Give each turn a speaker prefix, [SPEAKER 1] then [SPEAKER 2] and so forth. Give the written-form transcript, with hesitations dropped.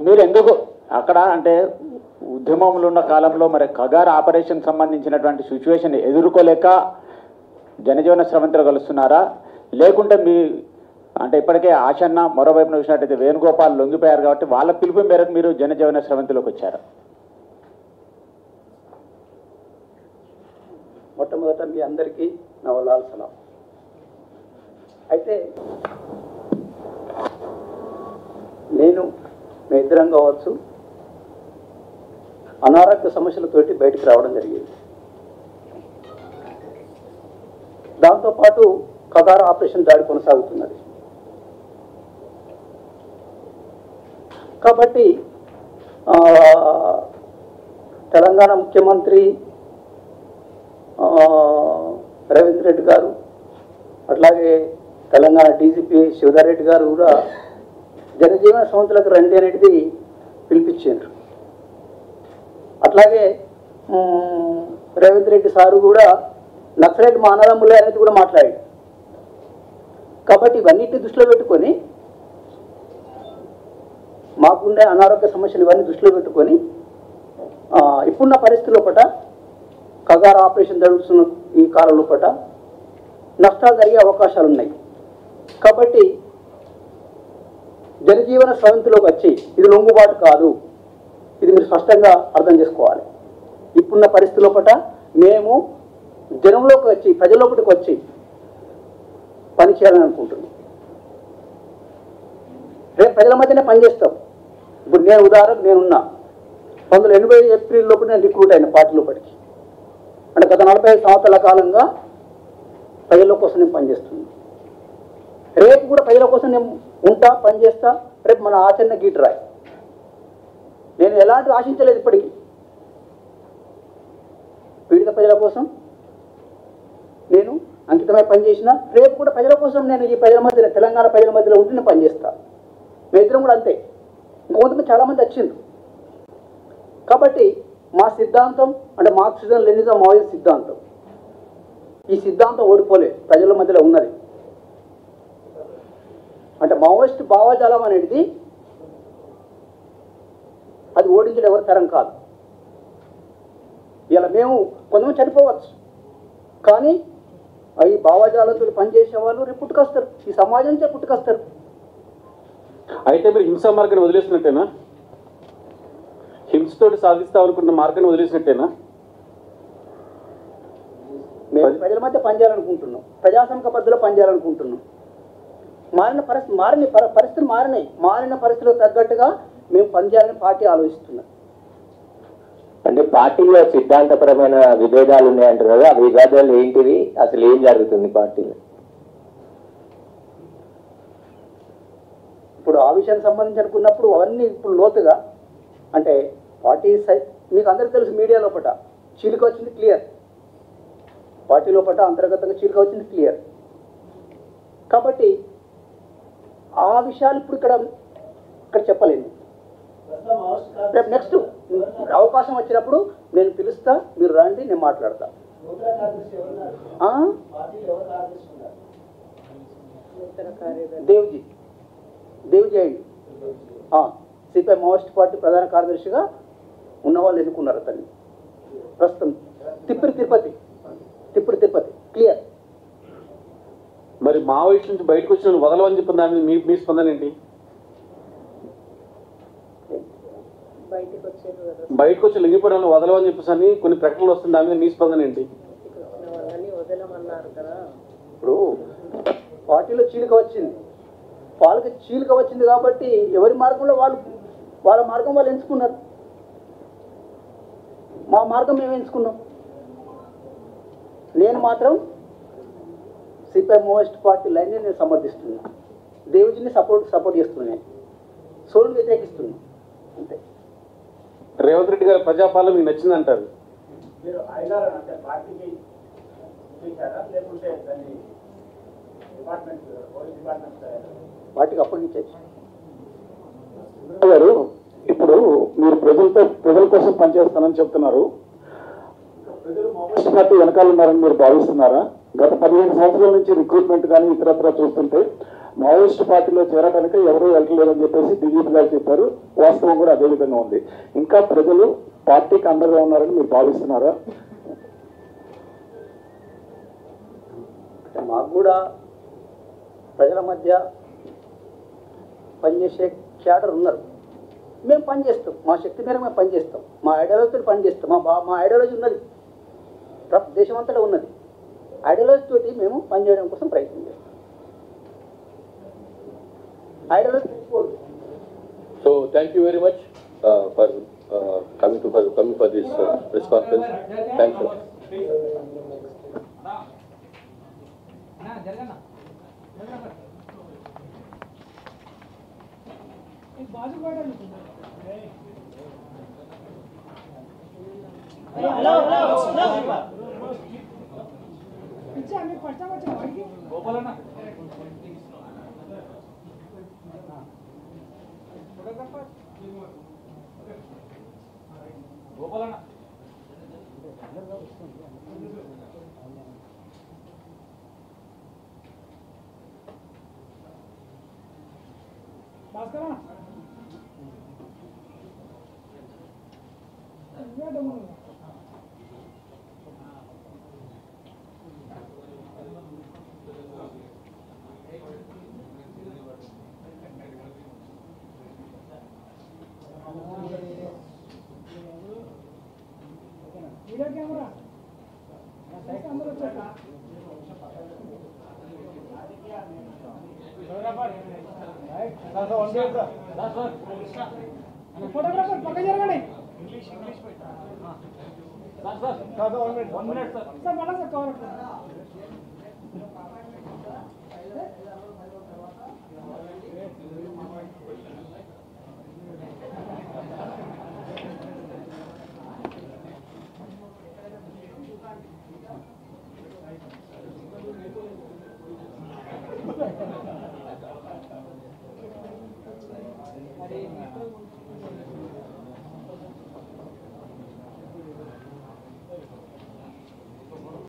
[SPEAKER 1] మీరు ఎందుకు అక్కడ అంటే ఉద్యమంలో ఉన్న కాలంలో మరి కగార్ ఆపరేషన్ సంబంధించినటువంటి సిచ్యువేషన్ ఎదుర్కోలేక జనజీవన స్రవంతిలో కలుస్తున్నారా, లేకుంటే మీ అంటే ఇప్పటికే ఆశన్న మరోవైపున చూసినట్టయితే వేణుగోపాల్ లొంగిపోయారు కాబట్టి వాళ్ళ పిలుపు మేరకు మీరు జనజీవన స్రవంతిలోకి వచ్చారు?
[SPEAKER 2] మొట్టమొదట మీ అందరికీ నవలాల్ సలాం. అయితే నేను మీ ఇద్దరం కావచ్చు అనారోగ్య సమస్యలతోటి బయటికి రావడం జరిగింది. దాంతోపాటు కగార్ ఆపరేషన్ దాడి కొనసాగుతున్నది. కాబట్టి తెలంగాణ ముఖ్యమంత్రి రేవంత్ రెడ్డి గారు, అట్లాగే తెలంగాణ డీజీపీ శివధర్ రెడ్డి గారు కూడా జనజీవన స్రవంతులకు రండి అనేది పిలిపించారు. అట్లాగే రేవంత్ రెడ్డి సారు కూడా నక్సలైట్ మానదమ్ములే అనేది కూడా మాట్లాడాడు. కాబట్టి ఇవన్నిటిని దృష్టిలో పెట్టుకొని మాకుండే అనారోగ్య సమస్యలు ఇవన్నీ దృష్టిలో పెట్టుకొని ఇప్పుడున్న పరిస్థితి లోపల కగార్ ఆపరేషన్ జరుగుతున్న ఈ కాలం లోపల నష్టాలు జరిగే అవకాశాలు ఉన్నాయి. కాబట్టి జనజీవన స్రవంతిలోకి వచ్చి ఇది లొంగుబాటు కాదు, ఇది మీరు స్పష్టంగా అర్థం చేసుకోవాలి. ఇప్పుడున్న పరిస్థితి లోపల మేము జనంలోకి వచ్చి ప్రజల్లోపటికి వచ్చి పని చేయాలని అనుకుంటున్నాం. రేపు ప్రజల మధ్యనే పనిచేస్తాం. ఇప్పుడు నేను ఉదాహరణకు నేనున్నా 1980 ఏప్రిల్ లోపల నేను రిక్రూట్ అయిన పార్టీ లోపలికి. అంటే గత 45 సంవత్సరాల కాలంగా ప్రజల కోసం నేను పనిచేస్తున్నాను. రేపు కూడా ప్రజల కోసం నేను ఉంటా, పనిచేస్తా. రేపు మన ఆచరణ గీటరాయి. నేను ఎలాంటి ఆశించలేదు ఇప్పటికీ. పీడిత ప్రజల కోసం నేను అంకితమై పనిచేసిన, రేపు కూడా ప్రజల కోసం నేను ఈ ప్రజల మధ్య తెలంగాణ ప్రజల మధ్యలో ఉండి నేను పనిచేస్తాను. మేమిద్దరం కూడా అంతే. ఇంకొంతమంది చాలామంది వచ్చింది. కాబట్టి మా సిద్ధాంతం అంటే మార్క్సిజం లెనినిజం మావోయిజం సిద్ధాంతం, ఈ సిద్ధాంతం ఓడిపోలేదు, ప్రజల మధ్యలో ఉన్నది. అంటే మావోయిస్ట్ భావజాలం అనేది అది ఓడించడం ఎవరి తరం కాదు. ఇలా మేము కొంతమంది చనిపోవచ్చు, కానీ ఈ భావజాలంతో పనిచేసే వాళ్ళు రేపు పుట్టుకొస్తారు, ఈ సమాజం నుంచి పుట్టుకొస్తారు.
[SPEAKER 3] అయితే మీరు హింసా మార్గాన్ని వదిలేసినట్టేనా? హింసతోటి సాధిస్తాం అనుకున్న మార్గాన్ని వదిలేసినట్టేనా?
[SPEAKER 2] మేము ప్రజల మధ్య పనిచేయాలనుకుంటున్నాం, ప్రజాస్వామిక పద్ధతిలో పనిచేయాలనుకుంటున్నాం. మారిన పరిస్థితులు మారినాయి. మారిన పరిస్థితులకు తగ్గట్టుగా మేము పనిచేయాలని పార్టీ ఆలోచిస్తున్నాం.
[SPEAKER 4] అంటే పార్టీలో సిద్ధాంతపరమైన విభేదాలు ఉన్నాయంటారు కదా, ఆ విభేదాలు ఏంటివి, అసలు ఏం జరుగుతుంది పార్టీలో?
[SPEAKER 2] ఇప్పుడు ఆ విషయానికి సంబంధించి అనుకున్నప్పుడు అవన్నీ ఇప్పుడు లోతుగా అంటే పార్టీ మీకు అందరికీ తెలుసు, మీడియా లోపల చీలిక వచ్చింది క్లియర్. పార్టీ లోపల అంతర్గతంగా చీలిక వచ్చింది క్లియర్. కాబట్టి ఆ విషయాలు ఇప్పుడు ఇక్కడ చెప్పలేను. రేపు నెక్స్ట్ అవకాశం వచ్చినప్పుడు నేను పిలుస్తా, మీరు రండి, నేను మాట్లాడతా. దేవ్జీ అండి సిపిఐ మావోయిస్ట్ పార్టీ ప్రధాన కార్యదర్శిగా ఉన్నవాళ్ళు ఎన్నుకున్నారు అతన్ని. ప్రస్తుతం తిప్పరి తిరుపతి క్లియర్.
[SPEAKER 3] మరి మావోయిస్ట్ నుంచి బయటకు వచ్చిన వదలవని చెప్పిన దాని మీద మీ స్పందన ఏంటి? బయటకు వచ్చి లింగిపోవడం వదలవని చెప్పేసి కొన్ని ప్రకటనలు వస్తుంది, దాని మీద మీ స్పందన ఏంటి?
[SPEAKER 2] ఇప్పుడు పార్టీలో చీలిక వచ్చింది, వాళ్ళకి చీలిక వచ్చింది కాబట్టి ఎవరి మార్గంలో వాళ్ళ మార్గం వాళ్ళు ఎంచుకున్నారు. మా మార్గం మేము ఎంచుకున్నాం. నేను మాత్రం సిపిఐ మావోయిస్ట్ పార్టీ లైన్ని నేను సమర్థిస్తున్నాను. దేవుడిని సపోర్ట్ చేస్తున్నాను, సోలుని వ్యతిరేకిస్తున్నాను అంతే.
[SPEAKER 3] రేవంత్ రెడ్డి గారి ప్రజాపాలన మీకు నచ్చిందంటారు?
[SPEAKER 2] వాటికి అప్పగించే
[SPEAKER 1] గారు ఇప్పుడు మీరు ప్రజల కోసం పనిచేస్తానని చెప్తున్నారు. పార్టీ వెనకాల ఉన్నారని మీరు భావిస్తున్నారా? గత 15 సంవత్సరాల నుంచి రిక్రూట్మెంట్ కానీ ఇతరత్ర చూస్తుంటే
[SPEAKER 5] మావోయిస్ట్ పార్టీలో చేరడానికి ఎవరూ వెళ్ళలేదని చెప్పేసి డీజీపీ గారు చెప్పారు. వాస్తవం కూడా అదే విధంగా ఉంది. ఇంకా ప్రజలు పార్టీకి అండగా ఉన్నారని మీరు భావిస్తున్నారా?
[SPEAKER 2] అంటే మాకు కూడా ప్రజల మధ్య పనిచేసే క్యాడర్ ఉన్నారు. మేము పనిచేస్తాం, మా శక్తి మేరకు మేము పనిచేస్తాం, మా ఐడియాలజీతో పనిచేస్తాం. మా ఐడియాలజీ ఉన్నది, దేశం అంతటా ఉన్నది. ఐడియాలజీ తోటి మేము పనిచేయడం కోసం ప్రయత్నం చేస్తాం. ఐడియాలజీ తీసుకోవాలి.
[SPEAKER 3] So thank you very much for coming for this press conference. Thank you.
[SPEAKER 6] Photographer పక్క జరగండి. Sir 1 minute sir. సార్ మళ్ళా సార్ కవర్ అరే